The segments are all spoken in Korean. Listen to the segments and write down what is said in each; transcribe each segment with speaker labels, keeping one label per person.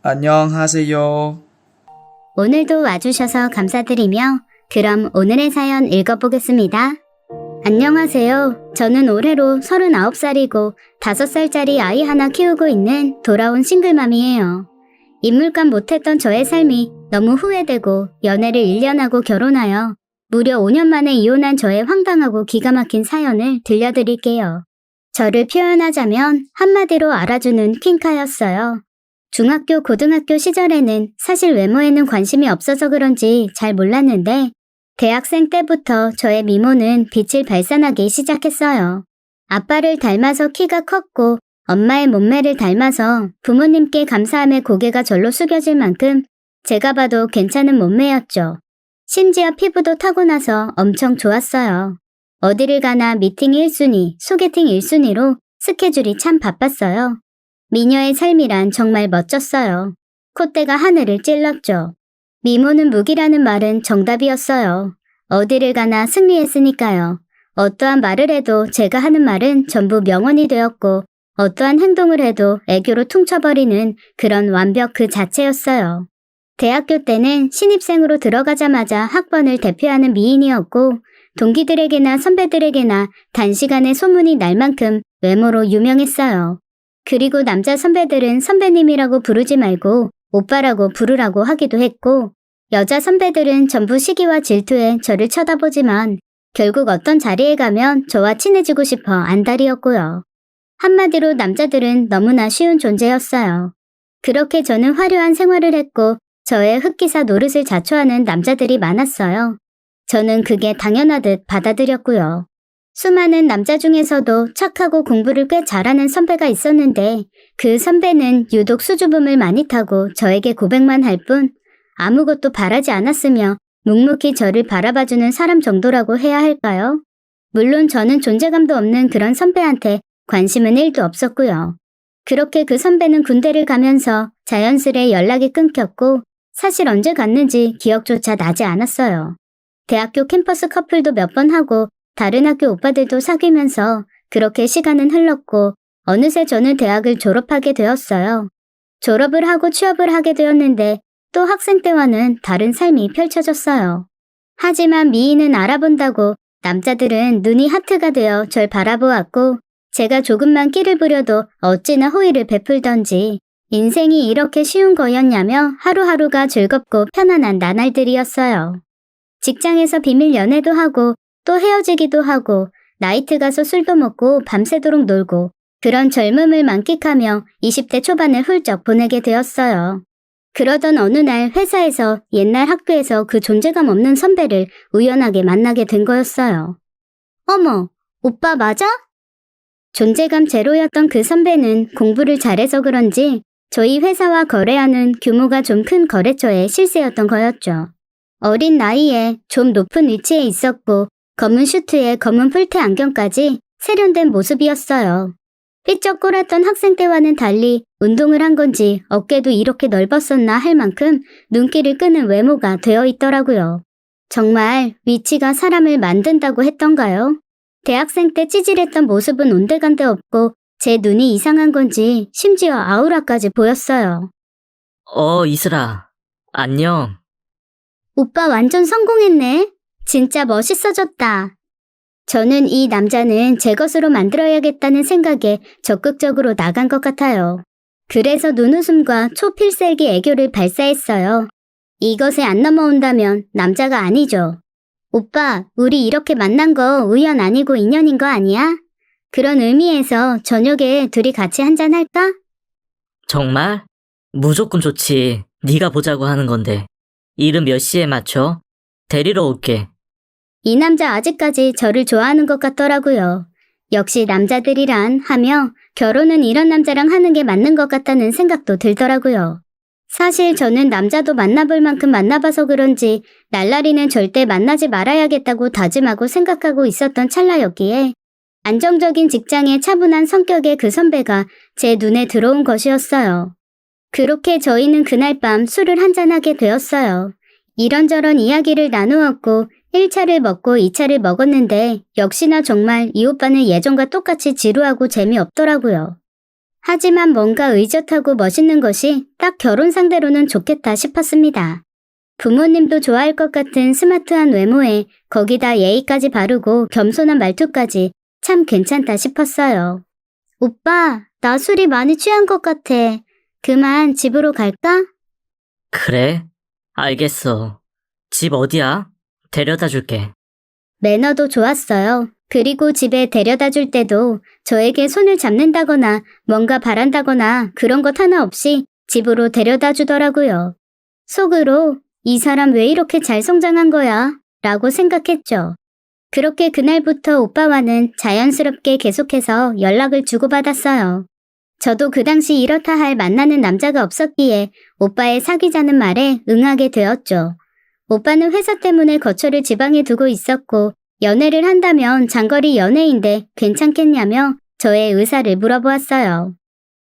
Speaker 1: 안녕하세요.
Speaker 2: 오늘도 와주셔서 감사드리며 그럼 오늘의 사연 읽어보겠습니다. 안녕하세요. 저는 올해로 39살이고 5살짜리 아이 하나 키우고 있는 돌아온 싱글맘이에요. 인물감 못했던 저의 삶이 너무 후회되고 연애를 1년 하고 결혼하여 무려 5년 만에 이혼한 저의 황당하고 기가 막힌 사연을 들려드릴게요. 저를 표현하자면 한마디로 알아주는 퀸카였어요. 중학교, 고등학교 시절에는 사실 외모에는 관심이 없어서 그런지 잘 몰랐는데 대학생 때부터 저의 미모는 빛을 발산하기 시작했어요. 아빠를 닮아서 키가 컸고 엄마의 몸매를 닮아서 부모님께 감사함에 고개가 절로 숙여질 만큼 제가 봐도 괜찮은 몸매였죠. 심지어 피부도 타고나서 엄청 좋았어요. 어디를 가나 미팅 1순위, 소개팅 1순위로 스케줄이 참 바빴어요. 미녀의 삶이란 정말 멋졌어요. 콧대가 하늘을 찔렀죠. 미모는 무기라는 말은 정답이었어요. 어디를 가나 승리했으니까요. 어떠한 말을 해도 제가 하는 말은 전부 명언이 되었고 어떠한 행동을 해도 애교로 퉁쳐버리는 그런 완벽 그 자체였어요. 대학교 때는 신입생으로 들어가자마자 학번을 대표하는 미인이었고 동기들에게나 선배들에게나 단시간에 소문이 날 만큼 외모로 유명했어요. 그리고 남자 선배들은 선배님이라고 부르지 말고 오빠라고 부르라고 하기도 했고 여자 선배들은 전부 시기와 질투에 저를 쳐다보지만 결국 어떤 자리에 가면 저와 친해지고 싶어 안달이었고요. 한마디로 남자들은 너무나 쉬운 존재였어요. 그렇게 저는 화려한 생활을 했고 저의 흑기사 노릇을 자초하는 남자들이 많았어요. 저는 그게 당연하듯 받아들였고요. 수많은 남자 중에서도 착하고 공부를 꽤 잘하는 선배가 있었는데 그 선배는 유독 수줍음을 많이 타고 저에게 고백만 할 뿐 아무것도 바라지 않았으며 묵묵히 저를 바라봐주는 사람 정도라고 해야 할까요? 물론 저는 존재감도 없는 그런 선배한테 관심은 1도 없었고요. 그렇게 그 선배는 군대를 가면서 자연스레 연락이 끊겼고 사실 언제 갔는지 기억조차 나지 않았어요. 대학교 캠퍼스 커플도 몇 번 하고 다른 학교 오빠들도 사귀면서 그렇게 시간은 흘렀고 어느새 저는 대학을 졸업하게 되었어요. 졸업을 하고 취업을 하게 되었는데 또 학생 때와는 다른 삶이 펼쳐졌어요. 하지만 미인은 알아본다고 남자들은 눈이 하트가 되어 절 바라보았고 제가 조금만 끼를 부려도 어찌나 호의를 베풀던지 인생이 이렇게 쉬운 거였냐며 하루하루가 즐겁고 편안한 나날들이었어요. 직장에서 비밀 연애도 하고 또 헤어지기도 하고 나이트 가서 술도 먹고 밤새도록 놀고 그런 젊음을 만끽하며 20대 초반을 훌쩍 보내게 되었어요. 그러던 어느 날 회사에서 옛날 학교에서 그 존재감 없는 선배를 우연하게 만나게 된 거였어요. 어머, 오빠 맞아? 존재감 제로였던 그 선배는 공부를 잘해서 그런지 저희 회사와 거래하는 규모가 좀 큰 거래처의 실세였던 거였죠. 어린 나이에 좀 높은 위치에 있었고 검은 슈트에 검은 풀테 안경까지 세련된 모습이었어요. 삐쩍 꼴았던 학생 때와는 달리 운동을 한 건지 어깨도 이렇게 넓었었나 할 만큼 눈길을 끄는 외모가 되어 있더라고요. 정말 위치가 사람을 만든다고 했던가요? 대학생 때 찌질했던 모습은 온데간데 없고 제 눈이 이상한 건지 심지어 아우라까지 보였어요.
Speaker 3: 이슬아. 안녕.
Speaker 2: 오빠 완전 성공했네. 진짜 멋있어졌다. 저는 이 남자는 제 것으로 만들어야겠다는 생각에 적극적으로 나간 것 같아요. 그래서 눈웃음과 초필살기 애교를 발사했어요. 이것에 안 넘어온다면 남자가 아니죠. 오빠, 우리 이렇게 만난 거 우연 아니고 인연인 거 아니야? 그런 의미에서 저녁에 둘이 같이 한잔 할까?
Speaker 3: 정말? 무조건 좋지. 네가 보자고 하는 건데. 일은 몇 시에 맞춰? 데리러 올게.
Speaker 2: 이 남자 아직까지 저를 좋아하는 것 같더라고요. 역시 남자들이란 하며 결혼은 이런 남자랑 하는 게 맞는 것 같다는 생각도 들더라고요. 사실 저는 남자도 만나볼 만큼 만나봐서 그런지 날라리는 절대 만나지 말아야겠다고 다짐하고 생각하고 있었던 찰나였기에 안정적인 직장에 차분한 성격의 그 선배가 제 눈에 들어온 것이었어요. 그렇게 저희는 그날 밤 술을 한잔하게 되었어요. 이런저런 이야기를 나누었고 1차를 먹고 2차를 먹었는데 역시나 정말 이 오빠는 예전과 똑같이 지루하고 재미없더라고요. 하지만 뭔가 의젓하고 멋있는 것이 딱 결혼 상대로는 좋겠다 싶었습니다. 부모님도 좋아할 것 같은 스마트한 외모에 거기다 예의까지 바르고 겸손한 말투까지 참 괜찮다 싶었어요. 오빠, 나 술이 많이 취한 것 같아. 그만 집으로 갈까?
Speaker 3: 그래? 알겠어. 집 어디야? 데려다 줄게.
Speaker 2: 매너도 좋았어요. 그리고 집에 데려다 줄 때도 저에게 손을 잡는다거나 뭔가 바란다거나 그런 것 하나 없이 집으로 데려다 주더라고요. 속으로 이 사람 왜 이렇게 잘 성장한 거야? 라고 생각했죠. 그렇게 그날부터 오빠와는 자연스럽게 계속해서 연락을 주고받았어요. 저도 그 당시 이렇다 할 만나는 남자가 없었기에 오빠의 사귀자는 말에 응하게 되었죠. 오빠는 회사 때문에 거처를 지방에 두고 있었고 연애를 한다면 장거리 연애인데 괜찮겠냐며 저의 의사를 물어보았어요.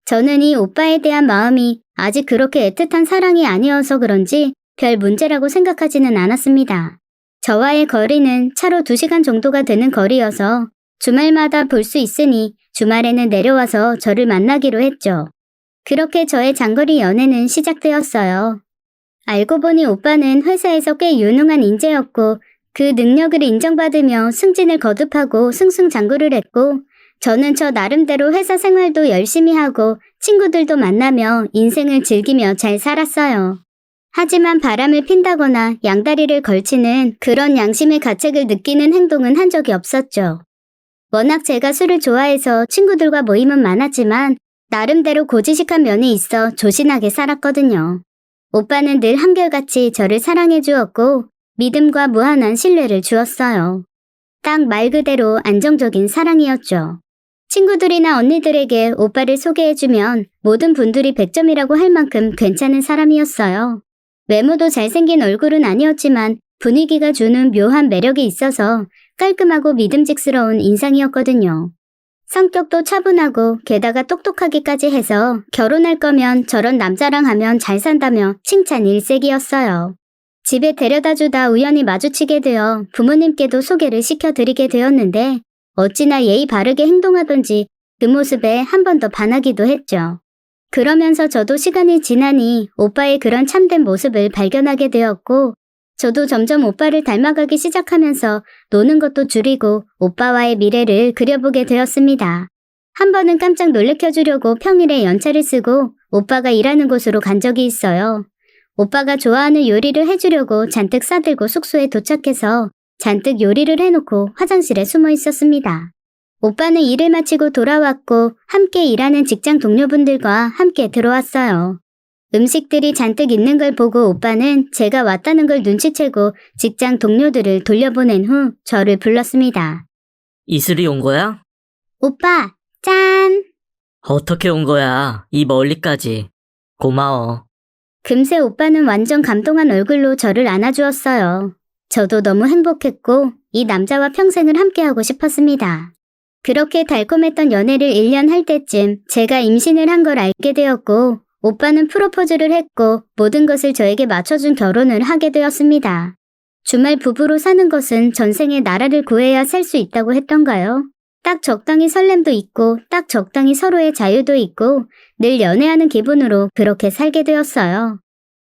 Speaker 2: 저는 이 오빠에 대한 마음이 아직 그렇게 애틋한 사랑이 아니어서 그런지 별 문제라고 생각하지는 않았습니다. 저와의 거리는 차로 2시간 정도가 되는 거리여서 주말마다 볼 수 있으니 주말에는 내려와서 저를 만나기로 했죠. 그렇게 저의 장거리 연애는 시작되었어요. 알고 보니 오빠는 회사에서 꽤 유능한 인재였고 그 능력을 인정받으며 승진을 거듭하고 승승장구를 했고 저는 저 나름대로 회사 생활도 열심히 하고 친구들도 만나며 인생을 즐기며 잘 살았어요. 하지만 바람을 핀다거나 양다리를 걸치는 그런 양심의 가책을 느끼는 행동은 한 적이 없었죠. 워낙 제가 술을 좋아해서 친구들과 모임은 많았지만 나름대로 고지식한 면이 있어 조신하게 살았거든요. 오빠는 늘 한결같이 저를 사랑해 주었고 믿음과 무한한 신뢰를 주었어요. 딱 말 그대로 안정적인 사랑이었죠. 친구들이나 언니들에게 오빠를 소개해주면 모든 분들이 100점이라고 할 만큼 괜찮은 사람이었어요. 외모도 잘생긴 얼굴은 아니었지만 분위기가 주는 묘한 매력이 있어서 깔끔하고 믿음직스러운 인상이었거든요. 성격도 차분하고 게다가 똑똑하기까지 해서 결혼할 거면 저런 남자랑 하면 잘 산다며 칭찬 일색이었어요. 집에 데려다 주다 우연히 마주치게 되어 부모님께도 소개를 시켜드리게 되었는데 어찌나 예의 바르게 행동하던지 그 모습에 한 번 더 반하기도 했죠. 그러면서 저도 시간이 지나니 오빠의 그런 참된 모습을 발견하게 되었고 저도 점점 오빠를 닮아가기 시작하면서 노는 것도 줄이고 오빠와의 미래를 그려보게 되었습니다. 한 번은 깜짝 놀래켜주려고 평일에 연차를 쓰고 오빠가 일하는 곳으로 간 적이 있어요. 오빠가 좋아하는 요리를 해주려고 잔뜩 싸들고 숙소에 도착해서 잔뜩 요리를 해놓고 화장실에 숨어 있었습니다. 오빠는 일을 마치고 돌아왔고 함께 일하는 직장 동료분들과 함께 들어왔어요. 음식들이 잔뜩 있는 걸 보고 오빠는 제가 왔다는 걸 눈치채고 직장 동료들을 돌려보낸 후 저를 불렀습니다.
Speaker 3: 이슬이 온 거야?
Speaker 2: 오빠, 짠!
Speaker 3: 어떻게 온 거야? 이 멀리까지. 고마워.
Speaker 2: 금세 오빠는 완전 감동한 얼굴로 저를 안아주었어요. 저도 너무 행복했고 이 남자와 평생을 함께하고 싶었습니다. 그렇게 달콤했던 연애를 1년 할 때쯤 제가 임신을 한 걸 알게 되었고 오빠는 프로포즈를 했고 모든 것을 저에게 맞춰준 결혼을 하게 되었습니다. 주말 부부로 사는 것은 전생에 나라를 구해야 살 수 있다고 했던가요? 딱 적당히 설렘도 있고 딱 적당히 서로의 자유도 있고 늘 연애하는 기분으로 그렇게 살게 되었어요.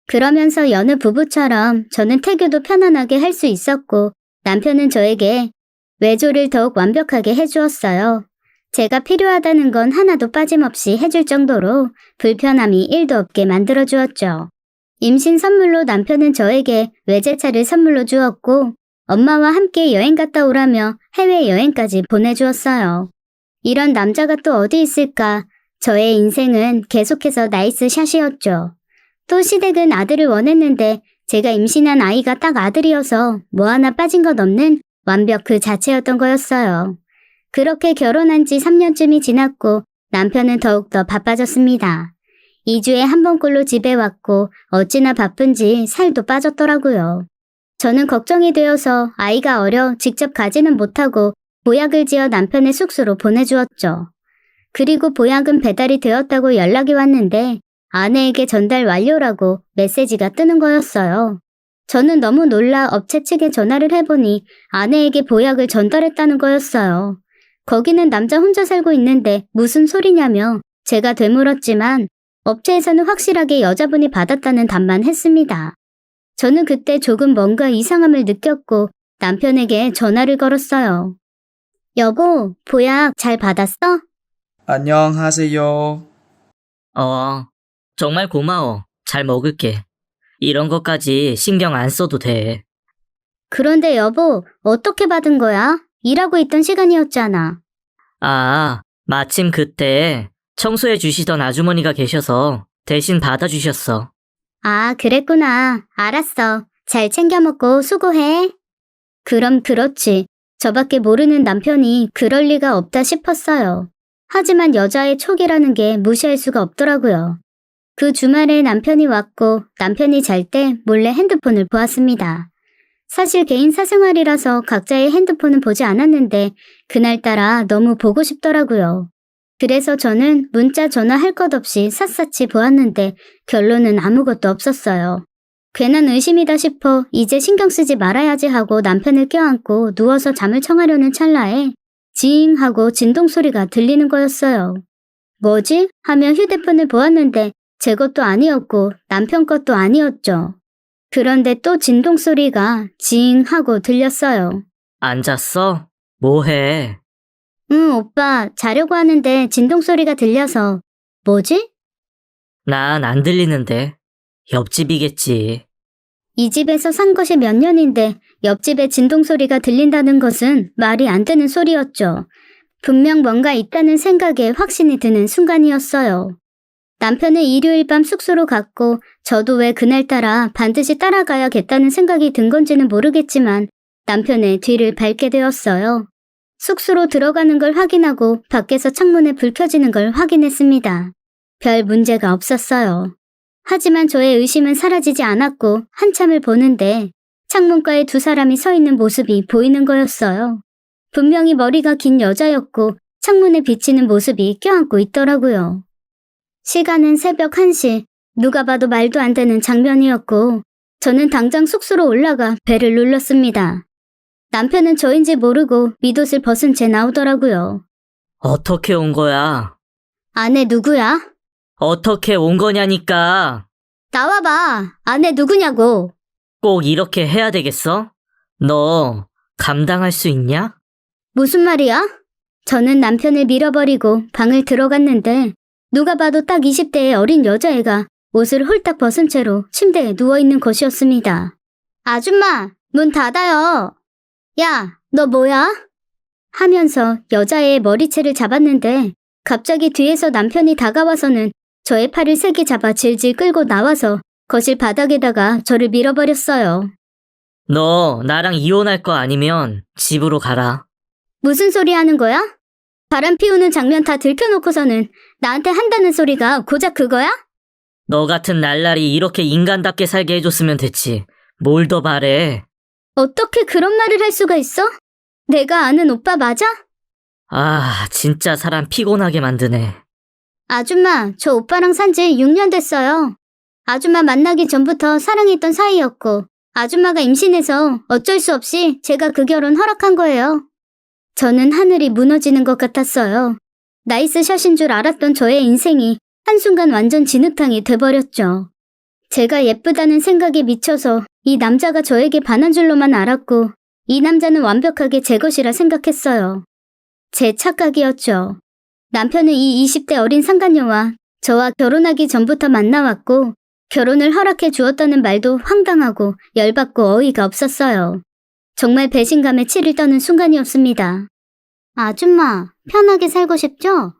Speaker 2: 그러면서 여느 부부처럼 저는 태교도 편안하게 할 수 있었고 남편은 저에게 외조를 더욱 완벽하게 해주었어요. 제가 필요하다는 건 하나도 빠짐없이 해줄 정도로 불편함이 1도 없게 만들어주었죠. 임신 선물로 남편은 저에게 외제차를 선물로 주었고 엄마와 함께 여행 갔다 오라며 해외여행까지 보내주었어요. 이런 남자가 또 어디 있을까? 저의 인생은 계속해서 나이스 샷이었죠. 또 시댁은 아들을 원했는데 제가 임신한 아이가 딱 아들이어서 뭐 하나 빠진 것 없는 완벽 그 자체였던 거였어요. 그렇게 결혼한 지 3년쯤이 지났고 남편은 더욱더 바빠졌습니다. 2주에 한 번꼴로 집에 왔고 어찌나 바쁜지 살도 빠졌더라고요. 저는 걱정이 되어서 아이가 어려 직접 가지는 못하고 보약을 지어 남편의 숙소로 보내주었죠. 그리고 보약은 배달이 되었다고 연락이 왔는데 아내에게 전달 완료라고 메시지가 뜨는 거였어요. 저는 너무 놀라 업체 측에 전화를 해보니 아내에게 보약을 전달했다는 거였어요. 거기는 남자 혼자 살고 있는데 무슨 소리냐며 제가 되물었지만 업체에서는 확실하게 여자분이 받았다는 답만 했습니다. 저는 그때 조금 뭔가 이상함을 느꼈고 남편에게 전화를 걸었어요. 여보, 보약 잘 받았어?
Speaker 1: 안녕하세요.
Speaker 3: 정말 고마워. 잘 먹을게. 이런 것까지 신경 안 써도 돼.
Speaker 2: 그런데 여보, 어떻게 받은 거야? 일하고 있던 시간이었잖아.
Speaker 3: 마침 그때 청소해 주시던 아주머니가 계셔서 대신 받아주셨어.
Speaker 2: 아, 그랬구나. 알았어. 잘 챙겨 먹고 수고해. 그럼 그렇지. 저밖에 모르는 남편이 그럴 리가 없다 싶었어요. 하지만 여자의 촉이라는 게 무시할 수가 없더라고요. 그 주말에 남편이 왔고 남편이 잘 때 몰래 핸드폰을 보았습니다. 사실 개인 사생활이라서 각자의 핸드폰은 보지 않았는데 그날따라 너무 보고 싶더라고요. 그래서 저는 문자 전화할 것 없이 샅샅이 보았는데 결론은 아무것도 없었어요. 괜한 의심이다 싶어 이제 신경 쓰지 말아야지 하고 남편을 껴안고 누워서 잠을 청하려는 찰나에 징 하고 진동 소리가 들리는 거였어요. 뭐지? 하며 휴대폰을 보았는데 제 것도 아니었고 남편 것도 아니었죠. 그런데 또 진동 소리가 징 하고 들렸어요.
Speaker 3: 안 잤어? 뭐해?
Speaker 2: 응, 오빠, 자려고 하는데 진동 소리가 들려서. 뭐지?
Speaker 3: 난 안 들리는데. 옆집이겠지.
Speaker 2: 이 집에서 산 것이 몇 년인데 옆집에 진동 소리가 들린다는 것은 말이 안 되는 소리였죠. 분명 뭔가 있다는 생각에 확신이 드는 순간이었어요. 남편은 일요일 밤 숙소로 갔고 저도 왜 그날따라 반드시 따라가야겠다는 생각이 든 건지는 모르겠지만 남편의 뒤를 밟게 되었어요. 숙소로 들어가는 걸 확인하고 밖에서 창문에 불 켜지는 걸 확인했습니다. 별 문제가 없었어요. 하지만 저의 의심은 사라지지 않았고 한참을 보는데 창문가에 두 사람이 서 있는 모습이 보이는 거였어요. 분명히 머리가 긴 여자였고 창문에 비치는 모습이 껴안고 있더라고요. 시간은 새벽 1시, 누가 봐도 말도 안 되는 장면이었고 저는 당장 숙소로 올라가 벨을 눌렀습니다. 남편은 저인지 모르고 밑옷을 벗은 채 나오더라고요.
Speaker 3: 어떻게 온 거야?
Speaker 2: 아내 누구야?
Speaker 3: 어떻게 온 거냐니까.
Speaker 2: 나와봐. 아내 누구냐고.
Speaker 3: 꼭 이렇게 해야 되겠어? 너 감당할 수 있냐?
Speaker 2: 무슨 말이야? 저는 남편을 밀어버리고 방을 들어갔는데 누가 봐도 딱 20대의 어린 여자애가 옷을 홀딱 벗은 채로 침대에 누워있는 것이었습니다. 아줌마, 문 닫아요. 야, 너 뭐야? 하면서 여자애의 머리채를 잡았는데 갑자기 뒤에서 남편이 다가와서는 저의 팔을 세게 잡아 질질 끌고 나와서 거실 바닥에다가 저를 밀어버렸어요.
Speaker 3: 너 나랑 이혼할 거 아니면 집으로 가라.
Speaker 2: 무슨 소리 하는 거야? 바람 피우는 장면 다 들켜놓고서는 나한테 한다는 소리가 고작 그거야?
Speaker 3: 너 같은 날라리 이렇게 인간답게 살게 해줬으면 됐지. 뭘 더 바래?
Speaker 2: 어떻게 그런 말을 할 수가 있어? 내가 아는 오빠 맞아?
Speaker 3: 진짜 사람 피곤하게 만드네.
Speaker 2: 아줌마, 저 오빠랑 산 지 6년 됐어요. 아줌마 만나기 전부터 사랑했던 사이였고 아줌마가 임신해서 어쩔 수 없이 제가 그 결혼 허락한 거예요. 저는 하늘이 무너지는 것 같았어요. 나이스 샷인 줄 알았던 저의 인생이 한순간 완전 진흙탕이 돼버렸죠. 제가 예쁘다는 생각에 미쳐서 이 남자가 저에게 반한 줄로만 알았고 이 남자는 완벽하게 제 것이라 생각했어요. 제 착각이었죠. 남편은 이 20대 어린 상간녀와 저와 결혼하기 전부터 만나왔고 결혼을 허락해 주었다는 말도 황당하고 열받고 어이가 없었어요. 정말 배신감에 치를 떠는 순간이었습니다. 아줌마, 편하게 살고 싶죠?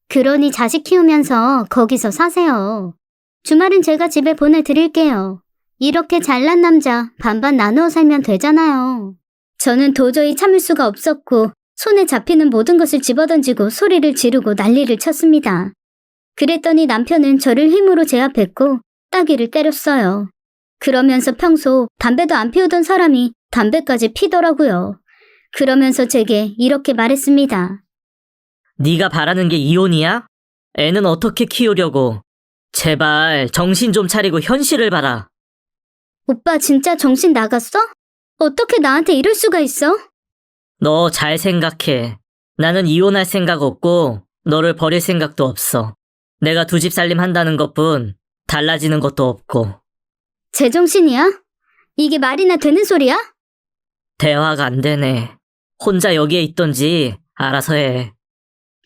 Speaker 2: 그러니 자식 키우면서 거기서 사세요. 주말은 제가 집에 보내드릴게요. 이렇게 잘난 남자 반반 나누어 살면 되잖아요. 저는 도저히 참을 수가 없었고 손에 잡히는 모든 것을 집어던지고 소리를 지르고 난리를 쳤습니다. 그랬더니 남편은 저를 힘으로 제압했고 따귀를 때렸어요. 그러면서 평소 담배도 안 피우던 사람이 담배까지 피더라고요. 그러면서 제게 이렇게 말했습니다.
Speaker 3: 네가 바라는 게 이혼이야? 애는 어떻게 키우려고? 제발 정신 좀 차리고 현실을 봐라.
Speaker 2: 오빠 진짜 정신 나갔어? 어떻게 나한테 이럴 수가 있어?
Speaker 3: 너 잘 생각해. 나는 이혼할 생각 없고 너를 버릴 생각도 없어. 내가 두 집 살림 한다는 것뿐 달라지는 것도 없고.
Speaker 2: 제정신이야? 이게 말이나 되는 소리야?
Speaker 3: 대화가 안 되네. 혼자 여기에 있던지 알아서 해.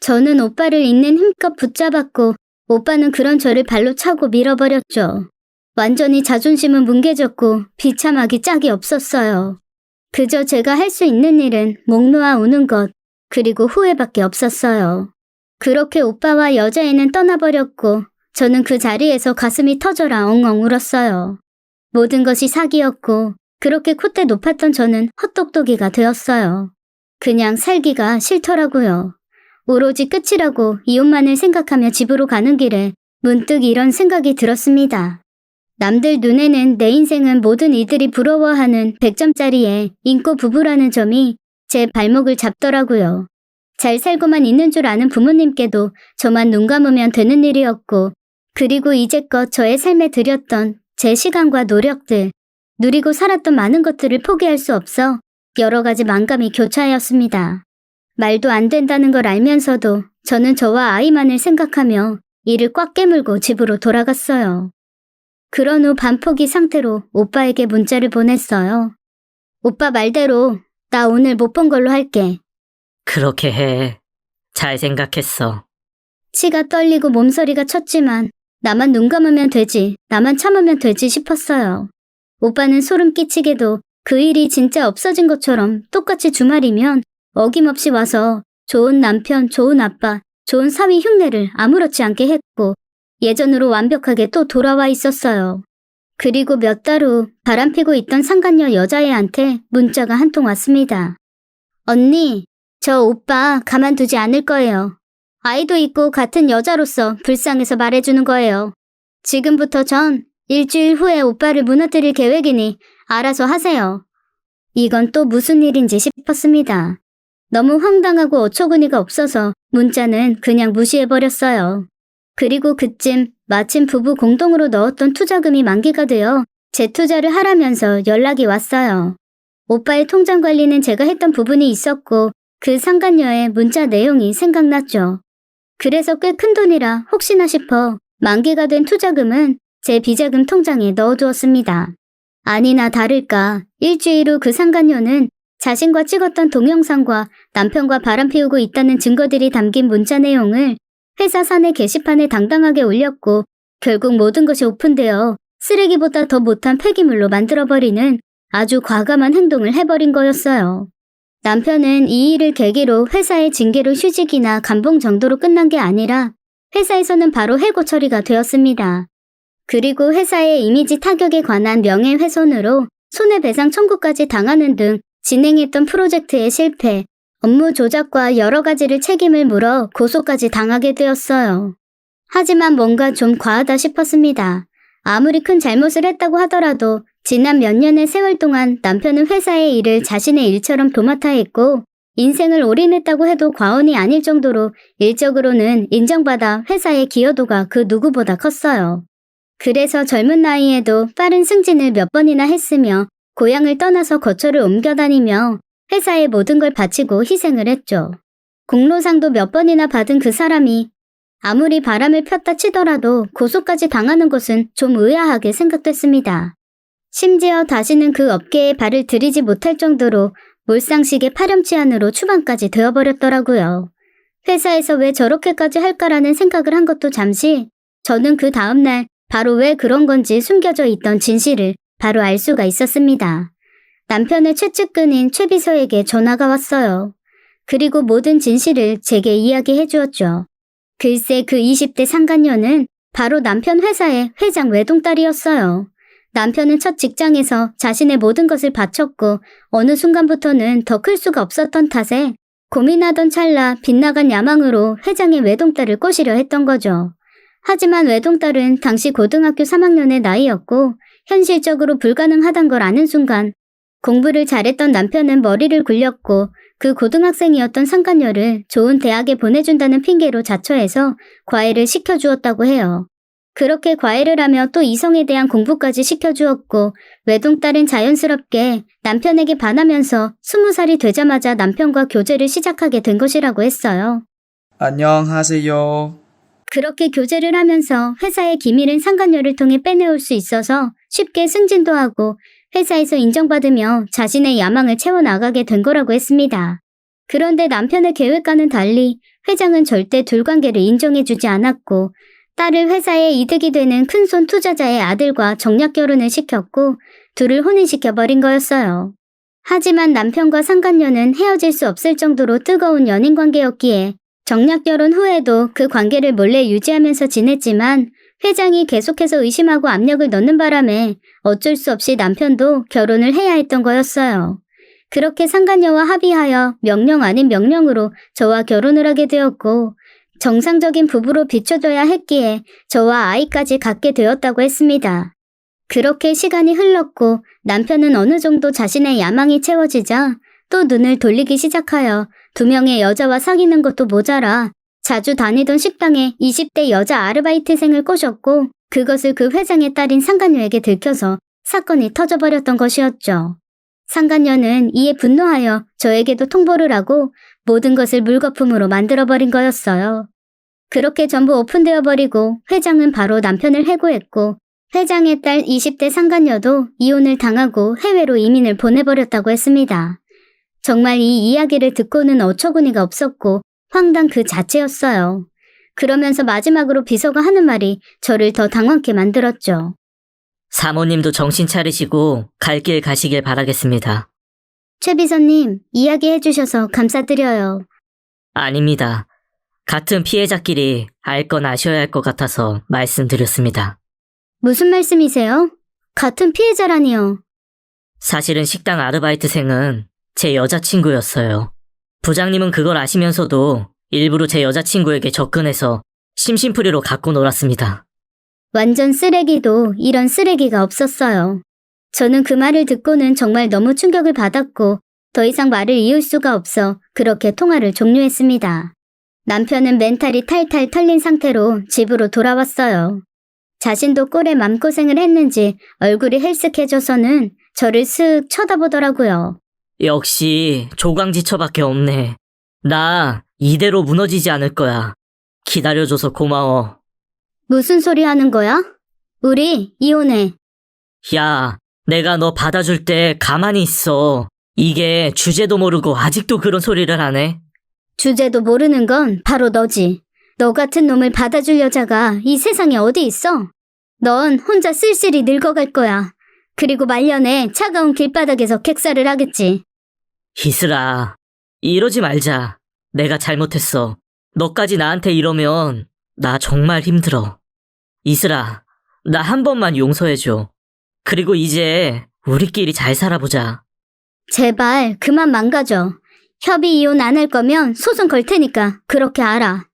Speaker 2: 저는 오빠를 있는 힘껏 붙잡았고 오빠는 그런 저를 발로 차고 밀어버렸죠. 완전히 자존심은 뭉개졌고 비참하기 짝이 없었어요. 그저 제가 할 수 있는 일은 목 놓아 우는 것, 그리고 후회밖에 없었어요. 그렇게 오빠와 여자애는 떠나버렸고 저는 그 자리에서 가슴이 터져라 엉엉 울었어요. 모든 것이 사기였고 그렇게 콧대 높았던 저는 헛똑똑이가 되었어요. 그냥 살기가 싫더라고요. 오로지 끝이라고 이웃만을 생각하며 집으로 가는 길에 문득 이런 생각이 들었습니다. 남들 눈에는 내 인생은 모든 이들이 부러워하는 100점짜리의 인고 부부라는 점이 제 발목을 잡더라고요. 잘 살고만 있는 줄 아는 부모님께도 저만 눈 감으면 되는 일이었고, 그리고 이제껏 저의 삶에 들였던 제 시간과 노력들, 누리고 살았던 많은 것들을 포기할 수 없어 여러 가지 만감이 교차하였습니다. 말도 안 된다는 걸 알면서도 저는 저와 아이만을 생각하며 이를 꽉 깨물고 집으로 돌아갔어요. 그런 후 반포기 상태로 오빠에게 문자를 보냈어요. 오빠 말대로 나 오늘 못 본 걸로 할게.
Speaker 3: 그렇게 해. 잘 생각했어.
Speaker 2: 치가 떨리고 몸서리가 쳤지만 나만 눈 감으면 되지, 나만 참으면 되지 싶었어요. 오빠는 소름 끼치게도 그 일이 진짜 없어진 것처럼 똑같이 주말이면 어김없이 와서 좋은 남편, 좋은 아빠, 좋은 사위 흉내를 아무렇지 않게 했고 예전으로 완벽하게 또 돌아와 있었어요. 그리고 몇 달 후 바람피고 있던 상간녀 여자애한테 문자가 한 통 왔습니다. 언니, 저 오빠 가만두지 않을 거예요. 아이도 있고 같은 여자로서 불쌍해서 말해주는 거예요. 지금부터 전 일주일 후에 오빠를 무너뜨릴 계획이니 알아서 하세요. 이건 또 무슨 일인지 싶었습니다. 너무 황당하고 어처구니가 없어서 문자는 그냥 무시해버렸어요. 그리고 그쯤 마침 부부 공동으로 넣었던 투자금이 만기가 되어 재투자를 하라면서 연락이 왔어요. 오빠의 통장 관리는 제가 했던 부분이 있었고 그 상간녀의 문자 내용이 생각났죠. 그래서 꽤 큰 돈이라 혹시나 싶어 만기가 된 투자금은 제 비자금 통장에 넣어두었습니다. 아니나 다를까 일주일 후 그 상간녀는 자신과 찍었던 동영상과 남편과 바람 피우고 있다는 증거들이 담긴 문자 내용을 회사 사내 게시판에 당당하게 올렸고 결국 모든 것이 오픈되어 쓰레기보다 더 못한 폐기물로 만들어버리는 아주 과감한 행동을 해버린 거였어요. 남편은 이 일을 계기로 회사의 징계로 휴직이나 감봉 정도로 끝난 게 아니라 회사에서는 바로 해고 처리가 되었습니다. 그리고 회사의 이미지 타격에 관한 명예훼손으로 손해배상 청구까지 당하는 등 진행했던 프로젝트의 실패, 업무 조작과 여러 가지를 책임을 물어 고소까지 당하게 되었어요. 하지만 뭔가 좀 과하다 싶었습니다. 아무리 큰 잘못을 했다고 하더라도 지난 몇 년의 세월 동안 남편은 회사의 일을 자신의 일처럼 도맡아 했고 인생을 올인했다고 해도 과언이 아닐 정도로 일적으로는 인정받아 회사의 기여도가 그 누구보다 컸어요. 그래서 젊은 나이에도 빠른 승진을 몇 번이나 했으며 고향을 떠나서 거처를 옮겨 다니며 회사의 모든 걸 바치고 희생을 했죠. 공로상도 몇 번이나 받은 그 사람이 아무리 바람을 폈다 치더라도 고소까지 당하는 것은 좀 의아하게 생각됐습니다. 심지어 다시는 그 업계에 발을 들이지 못할 정도로 몰상식의 파렴치한으로 추방까지 되어버렸더라고요. 회사에서 왜 저렇게까지 할까라는 생각을 한 것도 잠시 저는 그 다음날 바로 왜 그런 건지 숨겨져 있던 진실을 바로 알 수가 있었습니다. 남편의 최측근인 최 비서에게 전화가 왔어요. 그리고 모든 진실을 제게 이야기해 주었죠. 글쎄 그 20대 상간녀는 바로 남편 회사의 회장 외동딸이었어요. 남편은 첫 직장에서 자신의 모든 것을 바쳤고 어느 순간부터는 더 클 수가 없었던 탓에 고민하던 찰나 빗나간 야망으로 회장의 외동딸을 꼬시려 했던 거죠. 하지만 외동딸은 당시 고등학교 3학년의 나이였고 현실적으로 불가능하단 걸 아는 순간 공부를 잘했던 남편은 머리를 굴렸고 그 고등학생이었던 상간녀를 좋은 대학에 보내준다는 핑계로 자처해서 과외를 시켜주었다고 해요. 그렇게 과외를 하며 또 이성에 대한 공부까지 시켜주었고 외동딸은 자연스럽게 남편에게 반하면서 20살이 되자마자 남편과 교제를 시작하게 된 것이라고 했어요.
Speaker 1: 안녕하세요.
Speaker 2: 그렇게 교제를 하면서 회사의 기밀은 상간녀를 통해 빼내올 수 있어서 쉽게 승진도 하고 회사에서 인정받으며 자신의 야망을 채워나가게 된 거라고 했습니다. 그런데 남편의 계획과는 달리 회장은 절대 둘 관계를 인정해주지 않았고 딸을 회사에 이득이 되는 큰손 투자자의 아들과 정략 결혼을 시켰고 둘을 혼인시켜버린 거였어요. 하지만 남편과 상간녀는 헤어질 수 없을 정도로 뜨거운 연인 관계였기에 정략 결혼 후에도 그 관계를 몰래 유지하면서 지냈지만 회장이 계속해서 의심하고 압력을 넣는 바람에 어쩔 수 없이 남편도 결혼을 해야 했던 거였어요. 그렇게 상간녀와 합의하여 명령 아닌 명령으로 저와 결혼을 하게 되었고 정상적인 부부로 비춰줘야 했기에 저와 아이까지 갖게 되었다고 했습니다. 그렇게 시간이 흘렀고 남편은 어느 정도 자신의 야망이 채워지자 또 눈을 돌리기 시작하여 2명의 여자와 사귀는 것도 모자라 자주 다니던 식당에 20대 여자 아르바이트생을 꼬셨고 그것을 그 회장의 딸인 상간녀에게 들켜서 사건이 터져버렸던 것이었죠. 상간녀는 이에 분노하여 저에게도 통보를 하고 모든 것을 물거품으로 만들어버린 거였어요. 그렇게 전부 오픈되어 버리고 회장은 바로 남편을 해고했고 회장의 딸 20대 상간녀도 이혼을 당하고 해외로 이민을 보내버렸다고 했습니다. 정말 이 이야기를 듣고는 어처구니가 없었고 황당 그 자체였어요. 그러면서 마지막으로 비서가 하는 말이 저를 더 당황케 만들었죠.
Speaker 3: 사모님도 정신 차리시고 갈 길 가시길 바라겠습니다.
Speaker 2: 최 비서님, 이야기해 주셔서 감사드려요.
Speaker 3: 아닙니다. 같은 피해자끼리 알 건 아셔야 할 것 같아서 말씀드렸습니다.
Speaker 2: 무슨 말씀이세요? 같은 피해자라니요.
Speaker 3: 사실은 식당 아르바이트생은 제 여자친구였어요. 부장님은 그걸 아시면서도 일부러 제 여자친구에게 접근해서 심심풀이로 갖고 놀았습니다.
Speaker 2: 완전 쓰레기도 이런 쓰레기가 없었어요. 저는 그 말을 듣고는 정말 너무 충격을 받았고 더 이상 말을 이을 수가 없어 그렇게 통화를 종료했습니다. 남편은 멘탈이 탈탈 털린 상태로 집으로 돌아왔어요. 자신도 꼴에 맘고생을 했는지 얼굴이 헬쓱해져서는 저를 슥 쳐다보더라고요.
Speaker 3: 역시 조강지처밖에 없네. 나 이대로 무너지지 않을 거야. 기다려줘서 고마워.
Speaker 2: 무슨 소리 하는 거야? 우리 이혼해.
Speaker 3: 야, 내가 너 받아줄 때 가만히 있어. 이게 주제도 모르고 아직도 그런 소리를 하네.
Speaker 2: 주제도 모르는 건 바로 너지. 너 같은 놈을 받아줄 여자가 이 세상에 어디 있어? 넌 혼자 쓸쓸히 늙어갈 거야. 그리고 말년에 차가운 길바닥에서 객사를 하겠지.
Speaker 3: 이슬아, 이러지 말자. 내가 잘못했어. 너까지 나한테 이러면 나 정말 힘들어. 이슬아, 나 한 번만 용서해줘. 그리고 이제 우리끼리 잘 살아보자.
Speaker 2: 제발 그만 망가져. 협의 이혼 안 할 거면 소송 걸 테니까 그렇게 알아.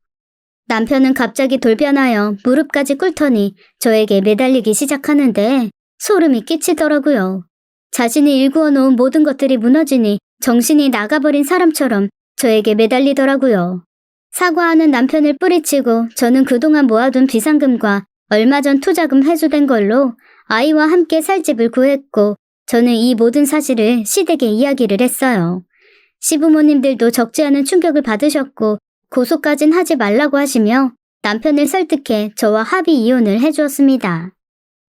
Speaker 2: 남편은 갑자기 돌변하여 무릎까지 꿇더니 저에게 매달리기 시작하는데 소름이 끼치더라고요. 자신이 일구어 놓은 모든 것들이 무너지니 정신이 나가버린 사람처럼 저에게 매달리더라고요. 사과하는 남편을 뿌리치고 저는 그동안 모아둔 비상금과 얼마 전 투자금 회수된 걸로 아이와 함께 살 집을 구했고 저는 이 모든 사실을 시댁에 이야기를 했어요. 시부모님들도 적지 않은 충격을 받으셨고 고소까진 하지 말라고 하시며 남편을 설득해 저와 합의 이혼을 해주었습니다.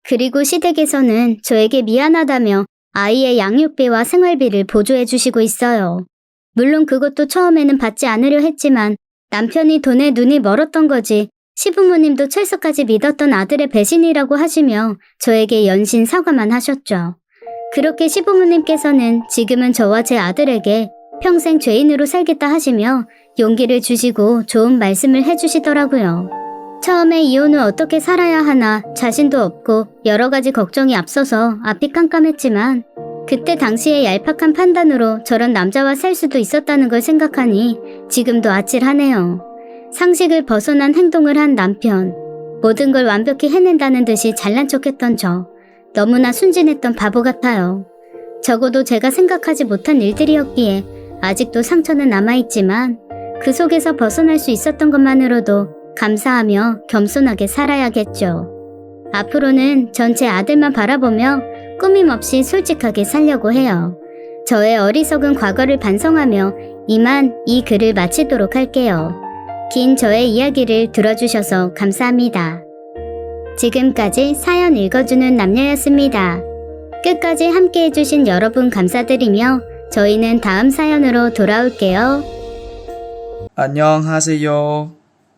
Speaker 2: 그리고 시댁에서는 저에게 미안하다며 아이의 양육비와 생활비를 보조해 주시고 있어요. 물론 그것도 처음에는 받지 않으려 했지만 남편이 돈에 눈이 멀었던 거지 시부모님도 철석까지 믿었던 아들의 배신이라고 하시며 저에게 연신 사과만 하셨죠. 그렇게 시부모님께서는 지금은 저와 제 아들에게 평생 죄인으로 살겠다 하시며 용기를 주시고 좋은 말씀을 해주시더라고요. 처음에 이혼 후 어떻게 살아야 하나 자신도 없고 여러 가지 걱정이 앞서서 앞이 깜깜했지만 그때 당시의 얄팍한 판단으로 저런 남자와 살 수도 있었다는 걸 생각하니 지금도 아찔하네요. 상식을 벗어난 행동을 한 남편, 모든 걸 완벽히 해낸다는 듯이 잘난 척했던 저, 너무나 순진했던 바보 같아요. 적어도 제가 생각하지 못한 일들이었기에 아직도 상처는 남아있지만 그 속에서 벗어날 수 있었던 것만으로도 감사하며 겸손하게 살아야겠죠. 앞으로는 전 제 아들만 바라보며 꾸밈없이 솔직하게 살려고 해요. 저의 어리석은 과거를 반성하며 이만 이 글을 마치도록 할게요. 긴 저의 이야기를 들어주셔서 감사합니다. 지금까지 사연 읽어주는 남녀였습니다. 끝까지 함께 해주신 여러분 감사드리며 저희는 다음 사연으로 돌아올게요.
Speaker 1: 안녕하세요.